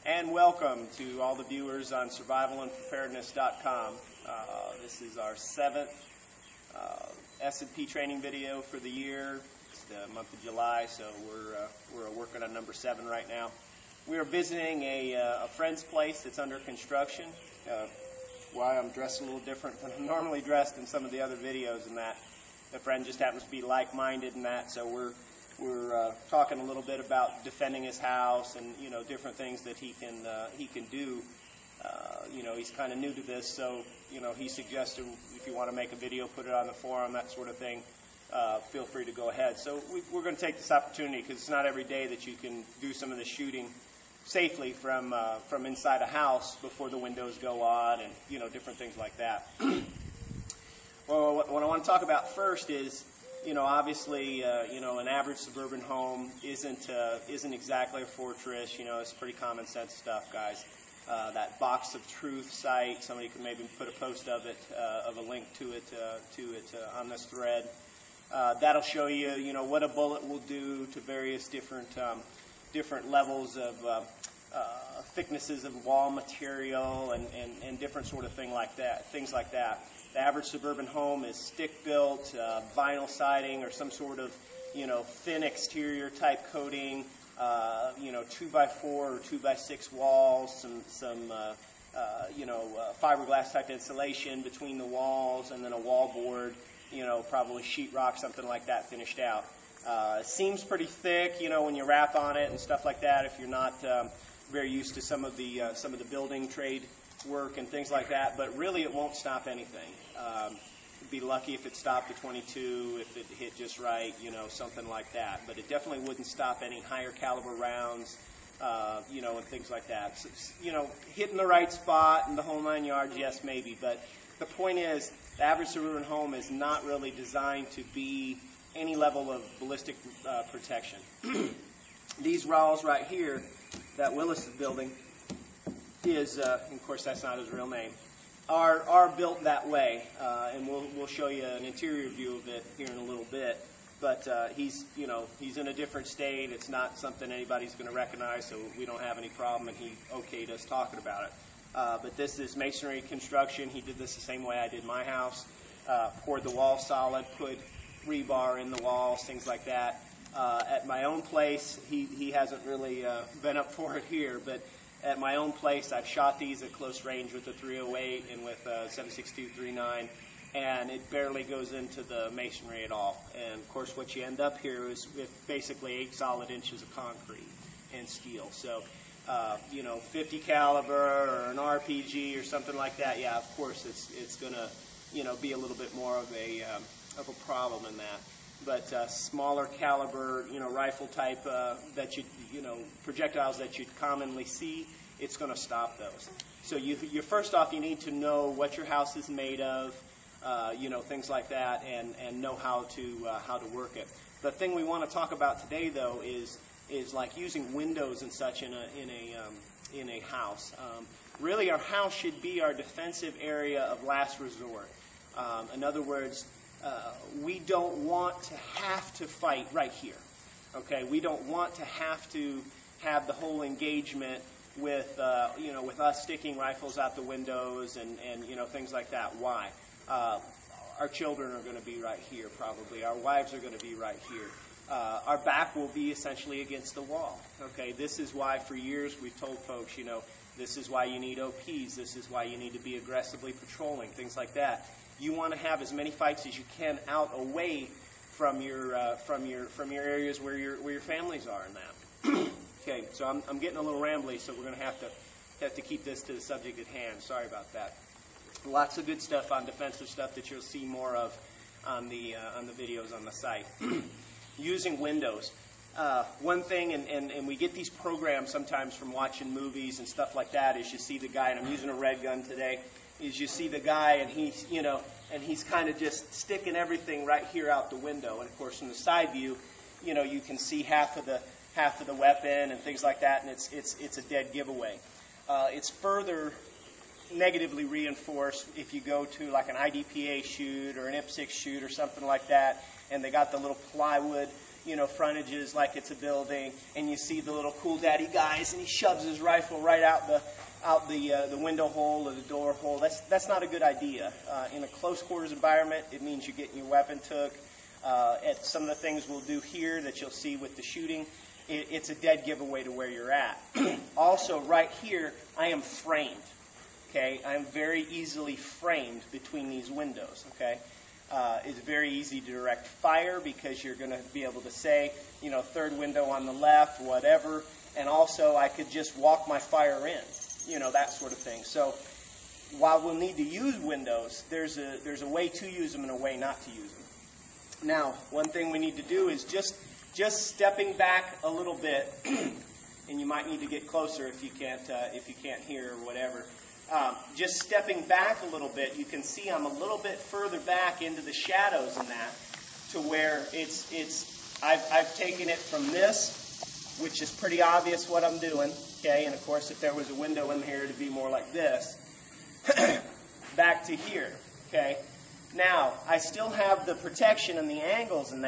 And welcome to all the viewers on SurvivalReport.com. This is our 7th S&P training video for the year. It's the month of July, so we're working on number 7 right now. We are visiting a friend's place that's under construction. Why I'm dressed a little different than I'm normally dressed in some of the other videos and that. The friend just happens to be like-minded in that, so we're talking a little bit about defending his house and different things that he can do. He's kind of new to this, so he suggested if you want to make a video, put it on the forum, that sort of thing. Feel free to go ahead. So we're going to take this opportunity because it's not every day that you can do some of the shooting safely from inside a house before the windows go on and different things like that. Well, what I want to talk about first is, obviously, an average suburban home isn't exactly a fortress. It's pretty common sense stuff, guys. That box of truth site, somebody could maybe put a post of it, of a link to it on this thread. That'll show you, what a bullet will do to various different levels of thicknesses of wall material and different sort of things like that. The average suburban home is stick-built, vinyl siding, or some sort of, thin exterior type coating, 2x4 or 2x6 walls, some fiberglass type insulation between the walls, and then a wall board, probably sheetrock, something like that, finished out. Seems pretty thick, when you wrap on it and stuff like that. If you're not very used to some of the building trade work and things like that, but really it won't stop anything. You'd be lucky if it stopped at 22, if it hit just right, something like that. But it definitely wouldn't stop any higher caliber rounds, and things like that. So, hitting the right spot in the whole 9 yards, yes, maybe. But the point is, the average suburban home is not really designed to be any level of ballistic protection. These walls right here that Willis is building is, of course, that's not his real name, are built that way, and we'll show you an interior view of it here in a little bit. But he's in a different state. It's not something anybody's going to recognize, so we don't have any problem, and he okayed us talking about it. But this is masonry construction. He did this the same way I did my house. Poured the wall solid, put rebar in the walls, things like that. At my own place, he hasn't really been up for it here, but at my own place, I've shot these at close range with the 308 and with 7.62-39, and it barely goes into the masonry at all. And of course, what you end up here is with basically 8 solid inches of concrete and steel. So, 50 caliber or an RPG or something like that, yeah, of course, it's gonna, be a little bit more of a problem in that. But smaller caliber, rifle type that projectiles that you'd commonly see, it's going to stop those. So you first off, you need to know what your house is made of, things like that, and know how to work it. The thing we want to talk about today, though, is like using windows and such in a house. Really, our house should be our defensive area of last resort. In other words, we don't want to have to fight right here. Okay, we don't want to have to have the whole engagement with with us sticking rifles out the windows and things like that. Why? Our children are going to be right here probably. Our wives are going to be right here. Our back will be essentially against the wall. Okay, this is why for years we've told folks, this is why you need OPs. This is why you need to be aggressively patrolling, things like that. You want to have as many fights as you can out away from your areas where your families are in that. Okay, so I'm getting a little rambly, so we're going to have to keep this to the subject at hand. Sorry about that. Lots of good stuff on defensive stuff that you'll see more of on the videos on the site. Using windows. One thing, and we get these programs sometimes from watching movies and stuff like that, is you see the guy, and I'm using a red gun today, is you see the guy and he's kind of just sticking everything right here out the window. And of course, from the side view, you can see half of the weapon and things like that, and it's a dead giveaway. It's further negatively reinforced if you go to like an IDPA shoot or an IP6 shoot or something like that, and they got the little plywood frontages like it's a building, and you see the little cool daddy guys, and he shoves his rifle right out the window hole or the door hole. That's not a good idea. In a close quarters environment, it means you're getting your weapon took. At some of the things we'll do here that you'll see with the shooting, it's a dead giveaway to where you're at. Also, right here, I am framed. Okay, I'm very easily framed between these windows. Okay. It's very easy to direct fire because you're going to be able to say, third window on the left, whatever, and also I could just walk my fire in, that sort of thing. So while we'll need to use windows, there's a way to use them and a way not to use them. Now, one thing we need to do is just stepping back a little bit, and you might need to get closer if you can't hear or whatever. Just stepping back a little bit, you can see I'm a little bit further back into the shadows in that, to where I've taken it from this, which is pretty obvious what I'm doing, okay, and of course if there was a window in here it'd be more like this, back to here, okay. Now, I still have the protection and the angles in that.